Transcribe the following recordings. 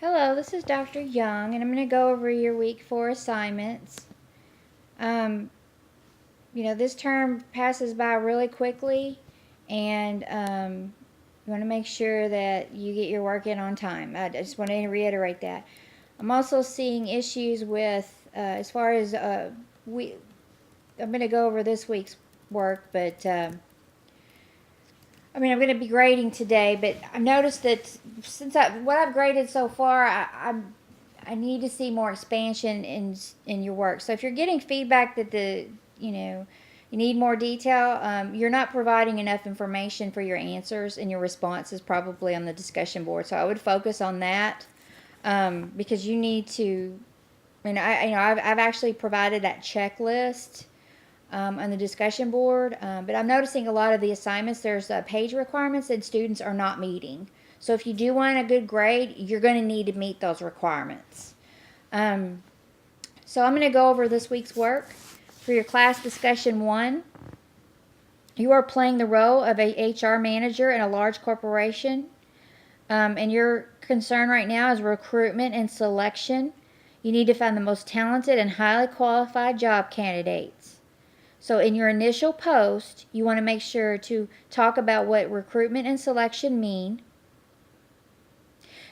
Hello, this is Dr. Young, and I'm going to go over your week 4 assignments. Um, this term passes by really quickly, and you want to make sure that you get your work in on time. I just want to reiterate that. I'm also seeing issues with, as far as, I'm going to go over this week's work, but I'm going to be grading today, but I've noticed that what I've graded so far, I need to see more expansion in your work. So if you're getting feedback that you need more detail, you're not providing enough information for your answers and your responses probably on the discussion board. So I would focus on that because you need to. I've actually provided that checklist on the discussion board, but I'm noticing a lot of the assignments, there's page requirements that students are not meeting. So if you do want a good grade, you're going to need to meet those requirements. So I'm going to go over this week's work. For your class discussion 1, you are playing the role of a HR manager in a large corporation, and your concern right now is recruitment and selection. You need to find the most talented and highly qualified job candidates. So in your initial post, you want to make sure to talk about what recruitment and selection mean.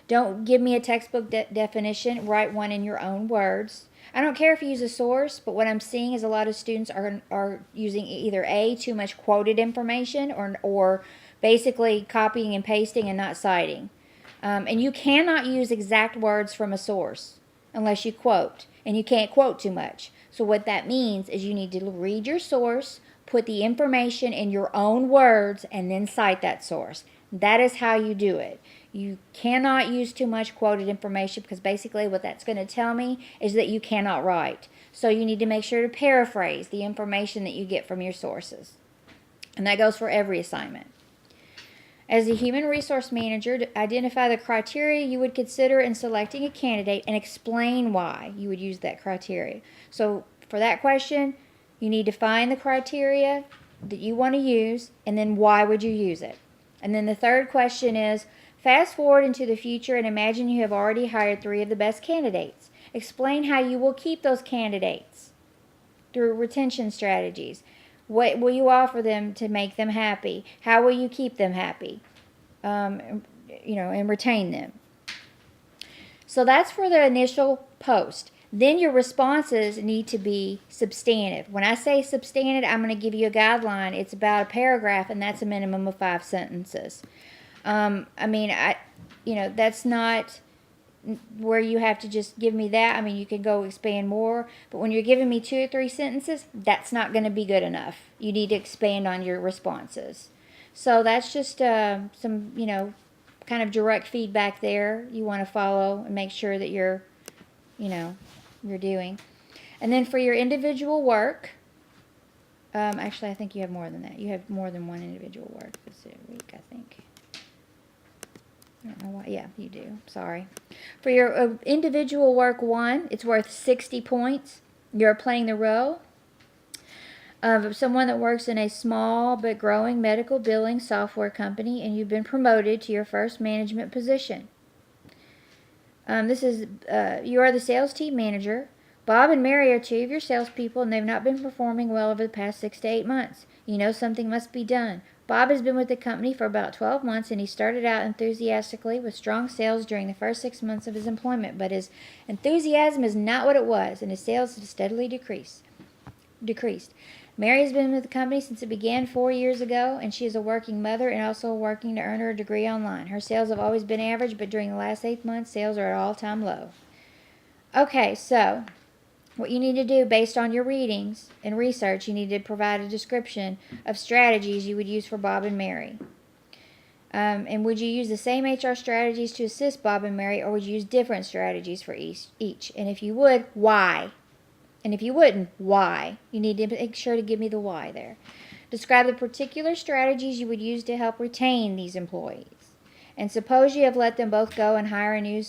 Don't give me a textbook definition. Write one in your own words. I don't care if you use a source, but what I'm seeing is a lot of students are using either too much quoted information or basically copying and pasting and not citing. And you cannot use exact words from a source unless you quote, and you can't quote too much. So what that means is you need to read your source, put the information in your own words, and then cite that source. That is how you do it. You cannot use too much quoted information because basically what that's going to tell me is that you cannot write. So you need to make sure to paraphrase the information that you get from your sources. And that goes for every assignment. As a human resource manager, identify the criteria you would consider in selecting a candidate and explain why you would use that criteria. So for that question, you need to find the criteria that you want to use, and then why would you use it? And then the third question is, fast forward into the future and imagine you have already hired 3 of the best candidates. Explain how you will keep those candidates through retention strategies. What will you offer them to make them happy? How will you keep them happy? And retain them. So that's for the initial post. Then your responses need to be substantive. When I say substantive, I'm going to give you a guideline. It's about a paragraph, and that's a minimum of 5 sentences. That's not where you have to just give me that. You can go expand more, but when you're giving me 2 or 3 sentences, that's not going to be good enough. You need to expand on your responses. So that's just some, kind of direct feedback there you want to follow and make sure that you're doing. And then for your individual work, actually I think you have more than that. You have more than one individual work this week, I think. I don't know why. Yeah, you do. Sorry. For your individual work 1, it's worth 60 points. You're playing the role of someone that works in a small but growing medical billing software company, and you've been promoted to your first management position. You are the sales team manager. Bob and Mary are 2 of your salespeople, and they've not been performing well over the past 6 to 8 months. You know something must be done. Bob has been with the company for about 12 months, and he started out enthusiastically with strong sales during the first 6 months of his employment, but his enthusiasm is not what it was, and his sales have steadily decreased. Mary has been with the company since it began 4 years ago, and she is a working mother and also working to earn her degree online. Her sales have always been average, but during the last 8 months, sales are at all-time low. Okay, so what you need to do based on your readings and research, you need to provide a description of strategies you would use for Bob and Mary. And would you use the same HR strategies to assist Bob and Mary, or would you use different strategies for each? And if you would, why? And if you wouldn't, why? You need to make sure to give me the why there. Describe the particular strategies you would use to help retain these employees. And suppose you have let them both go and hire a new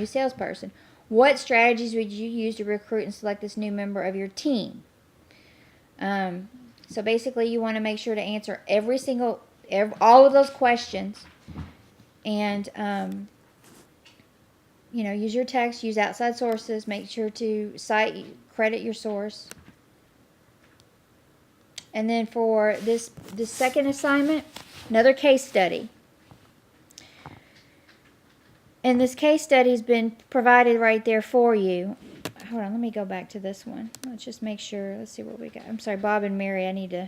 salesperson. What strategies would you use to recruit and select this new member of your team? So basically, you want to make sure to answer all of those questions And, you know, use your text, use outside sources, make sure to credit your source. And then for this second assignment, another case study. And this case study has been provided right there for you. Hold on, let me go back to this one. Let's just make sure. Let's see what we got. I'm sorry, Bob and Mary, I need to.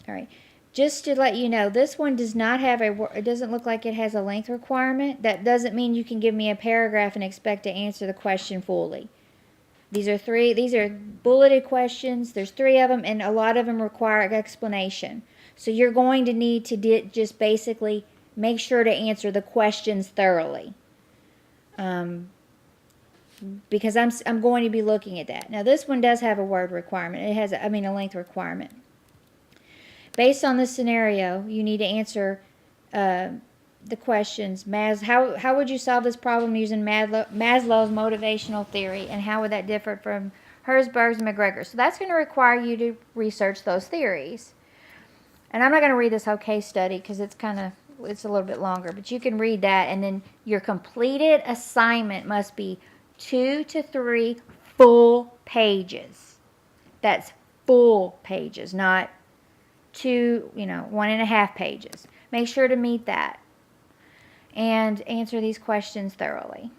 All right. Just to let you know, this one does not have it doesn't look like it has a length requirement. That doesn't mean you can give me a paragraph and expect to answer the question fully. These are bulleted questions. There's 3 of them, and a lot of them require explanation. So you're going to need to just basically make sure to answer the questions thoroughly. Because I'm going to be looking at that. Now this one does have a word requirement. It has, a length requirement. Based on this scenario, you need to answer the questions. How would you solve this problem using Maslow's motivational theory, and how would that differ from Herzberg's and McGregor's? So that's going to require you to research those theories. And I'm not going to read this whole case study because it's a little bit longer, but you can read that, and then your completed assignment must be 2 to 3 full pages. That's full pages, not 1.5 pages. Make sure to meet that and answer these questions thoroughly.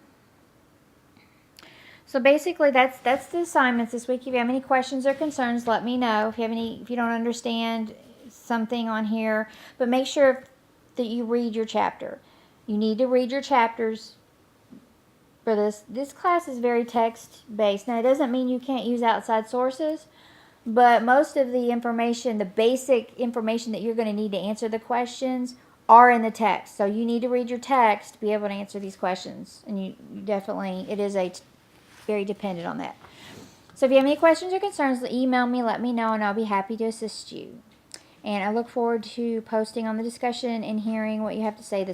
So basically that's the assignments this week. If you have any questions or concerns, let me know. If you don't understand something on here, but make sure that you read your chapter. You need to read your chapters for this. This class is very text-based. Now, it doesn't mean you can't use outside sources, but most of the information, the basic information that you're going to need to answer the questions, are in the text. So you need to read your text to be able to answer these questions. And you definitely, it is very dependent on that. So if you have any questions or concerns, email me, let me know, and I'll be happy to assist you. And I look forward to posting on the discussion and hearing what you have to say this